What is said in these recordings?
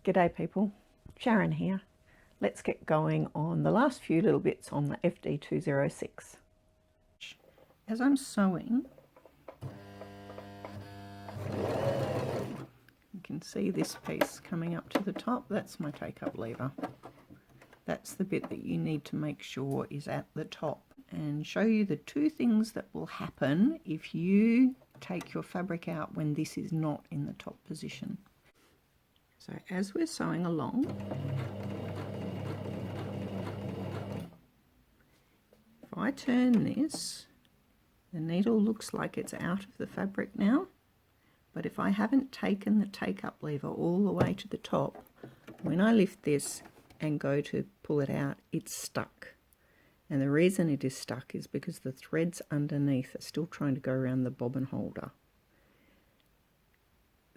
G'day people, Sharyn here. Let's get going on the last few little bits on the FD206. As I'm sewing, you can see this piece coming up to the top. That's my take-up lever. That's the bit that you need to make sure is at the top, and show you the two things that will happen if you take your fabric out when this is not in the top position. So as we're sewing along, if I turn this, the needle looks like it's out of the fabric now, but if I haven't taken the take-up lever all the way to the top, when I lift this and go to pull it out, it's stuck. And the reason it is stuck is because the threads underneath are still trying to go around the bobbin holder.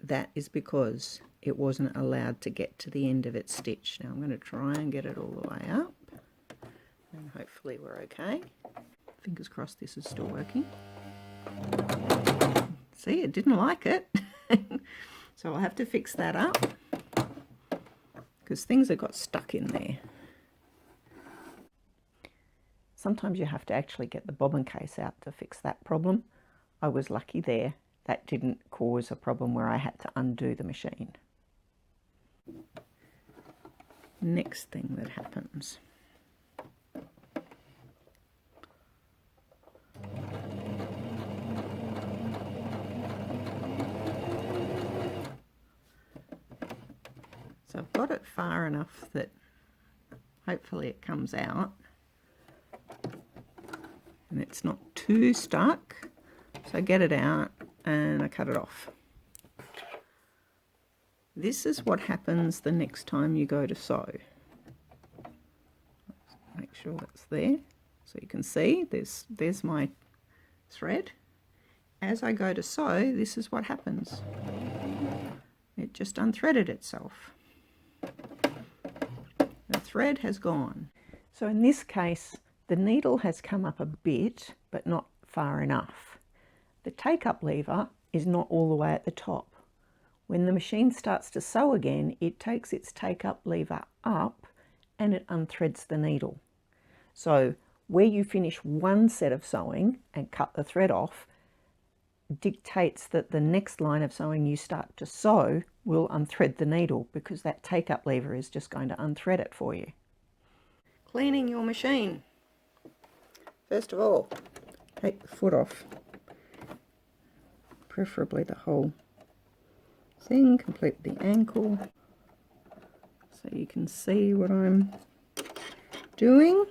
That is because it wasn't allowed to get to the end of its stitch. Now I'm going to try and get it all the way up, and hopefully we're okay. Fingers crossed this is still working. See, it didn't like it. So I'll have to fix that up, because things have got stuck in there. Sometimes you have to actually get the bobbin case out to fix that problem. I was lucky there. That didn't cause a problem where I had to undo the machine. Next thing that happens. So I've got it far enough that hopefully it comes out and it's not too stuck. So I get it out and I cut it off. This is what happens the next time you go to sew. Make sure that's there. So you can see there's my thread. As I go to sew, this is what happens. It just unthreaded itself. The thread has gone. So in this case, the needle has come up a bit, but not far enough. The take-up lever is not all the way at the top. When the machine starts to sew again, it takes its take-up lever up and it unthreads the needle. So where you finish one set of sewing and cut the thread off dictates that the next line of sewing you start to sew will unthread the needle, because that take-up lever is just going to unthread it for you. Cleaning your machine. First of all, take the foot off. Preferably the whole thing, complete the ankle, so you can see what I'm doing.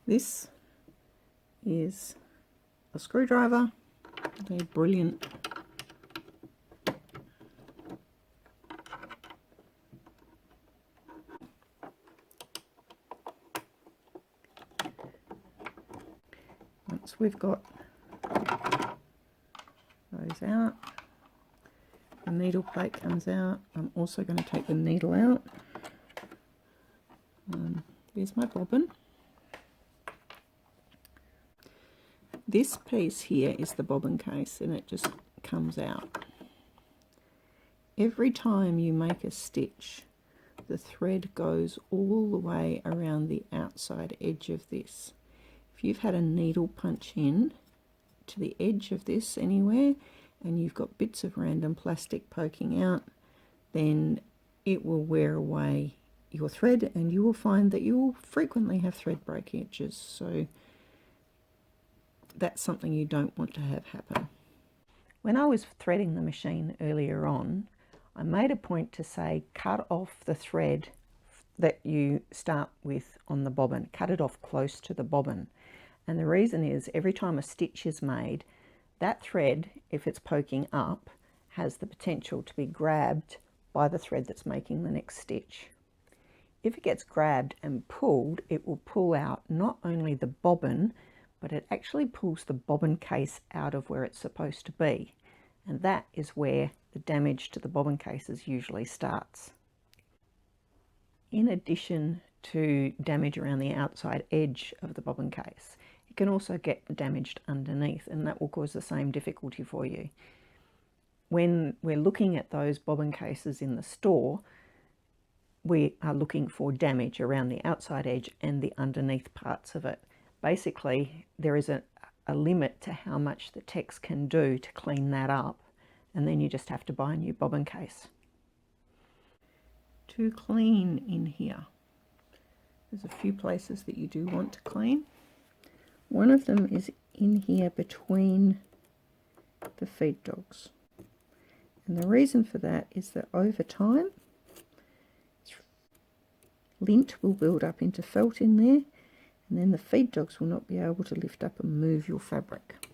This is a screwdriver. They're brilliant. Once we've got those out, the needle plate comes out. I'm also going to take the needle out. There's my bobbin. This piece here is the bobbin case, and it just comes out. Every time you make a stitch, the thread goes all the way around the outside edge of this. If you've had a needle punch in to the edge of this anywhere and you've got bits of random plastic poking out, then it will wear away your thread, and you will find that you will frequently have thread breakages. So that's something you don't want to have happen. When I was threading the machine earlier on, I made a point to say cut off the thread that you start with on the bobbin. Cut it off close to the bobbin. And the reason is, every time a stitch is made, that thread, if it's poking up, has the potential to be grabbed by the thread that's making the next stitch. If it gets grabbed and pulled, it will pull out not only the bobbin, but it actually pulls the bobbin case out of where it's supposed to be. And that is where the damage to the bobbin cases usually starts. In addition to damage around the outside edge of the bobbin case, it can also get damaged underneath, and that will cause the same difficulty for you. when we're looking at those bobbin cases in the store, we are looking for damage around the outside edge and the underneath parts of it. Basically, there is a limit to how much the techs can do to clean that up, and then you just have to buy a new bobbin case. To clean in here, there's a few places that you do want to clean. One of them is in here between the feed dogs. And the reason for that is that over time, lint will build up into felt in there, and then the feed dogs will not be able to lift up and move your fabric.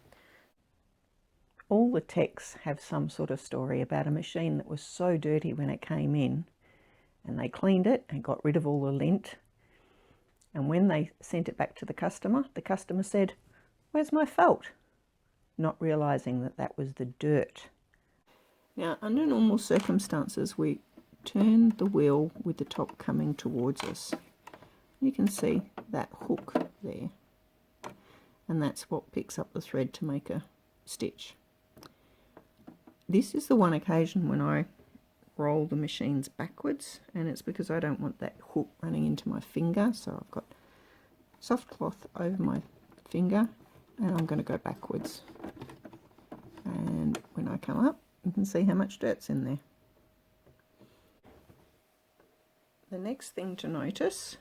All the techs have some sort of story about a machine that was so dirty when it came in, and they cleaned it and got rid of all the lint. And when they sent it back to the customer said, "Where's my felt?" Not realizing that that was the dirt. Now, under normal circumstances, we turn the wheel with the top coming towards us. You can see that hook there, and that's what picks up the thread to make a stitch. This is the one occasion when I roll the machines backwards, and it's because I don't want that hook running into my finger, so I've got soft cloth over my finger and I'm going to go backwards, and when I come up you can see how much dirt's in there. The next thing to notice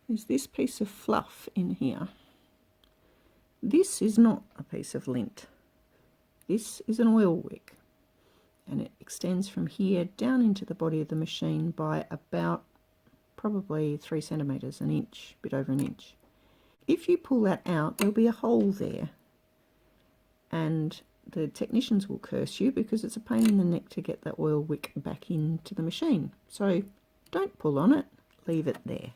is this piece of fluff in here. This is not a piece of lint. This is an oil wick, and it extends from here down into the body of the machine by about probably 3 centimeters, an inch, a bit over an inch. If you pull that out, there'll be a hole there, and the technicians will curse you because it's a pain in the neck to get that oil wick back into the machine. So don't pull on it, leave it there.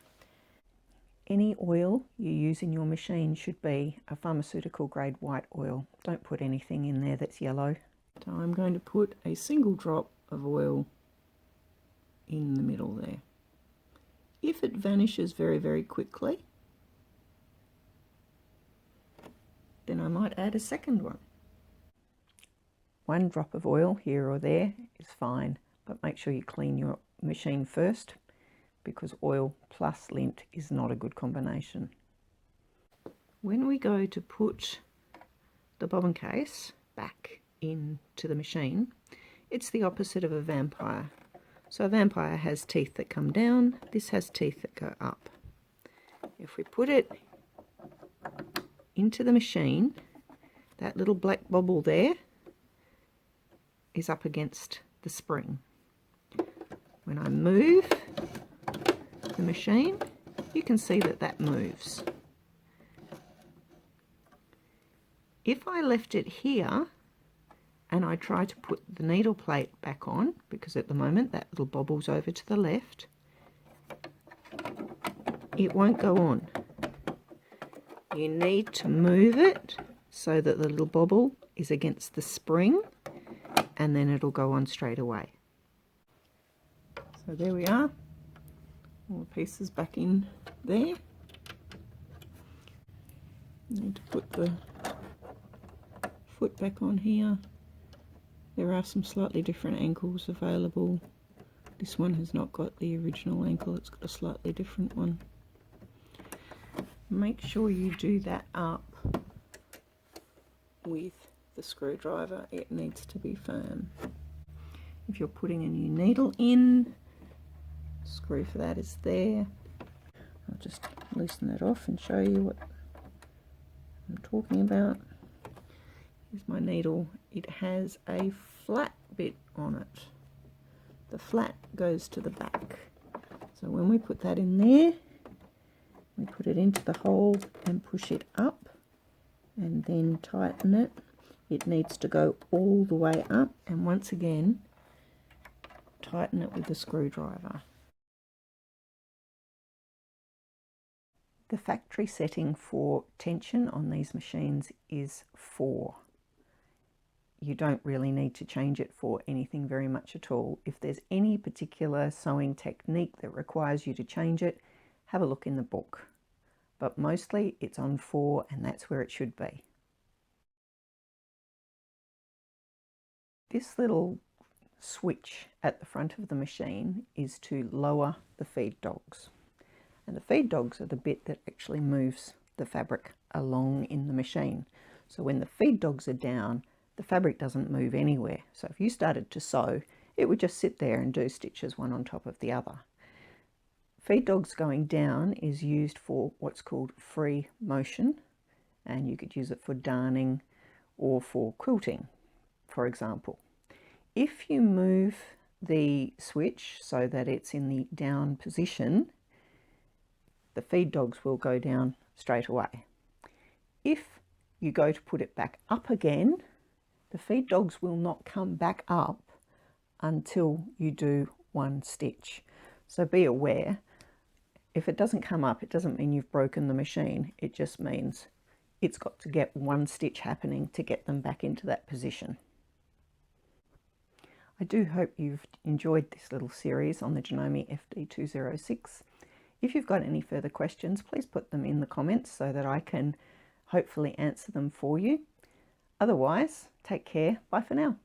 Any oil you use in your machine should be a pharmaceutical grade white oil. Don't put anything in there that's yellow. So I'm going to put a single drop of oil in the middle there. If it vanishes very, very quickly, then I might add a second one. 1 drop of oil here or there is fine, but make sure you clean your machine first, because oil plus lint is not a good combination. When we go to put the bobbin case back into the machine, it's the opposite of a vampire. So a vampire has teeth that come down, this has teeth that go up. If we put it into the machine, that little black bobble there is up against the spring. When I move the machine, you can see that that moves. If I left it here and I try to put the needle plate back on, because at the moment that little bobble's over to the left, it won't go on. You need to move it so that the little bobble is against the spring, and then it'll go on straight away. So there we are, all the pieces back in there. Need to put the foot back on here. There are some slightly different ankles available. This one has not got the original ankle, it's got a slightly different one. Make sure you do that up with the screwdriver. It needs to be firm. If you're putting a new needle in, screw for that is there. I'll just loosen that off and show you what I'm talking about. Here's my needle. It has a flat bit on it. The flat goes to the back. So when we put that in there, we put it into the hole and push it up and then tighten it. It needs to go all the way up, and once again tighten it with the screwdriver. The factory setting for tension on these machines is 4. You don't really need to change it for anything very much at all. If there's any particular sewing technique that requires you to change it, have a look in the book. But mostly it's on 4, and that's where it should be. This little switch at the front of the machine is to lower the feed dogs. And the feed dogs are the bit that actually moves the fabric along in the machine. So when the feed dogs are down, the fabric doesn't move anywhere. So if you started to sew, it would just sit there and do stitches one on top of the other. Feed dogs going down is used for what's called free motion, and you could use it for darning or for quilting, for example. If you move the switch so that it's in the down position, the feed dogs will go down straight away. If you go to put it back up again, the feed dogs will not come back up until you do one stitch. So be aware, if it doesn't come up, it doesn't mean you've broken the machine. It just means it's got to get one stitch happening to get them back into that position. I do hope you've enjoyed this little series on the Janome FD206. If you've got any further questions, please put them in the comments so that I can hopefully answer them for you. Otherwise, take care. Bye for now.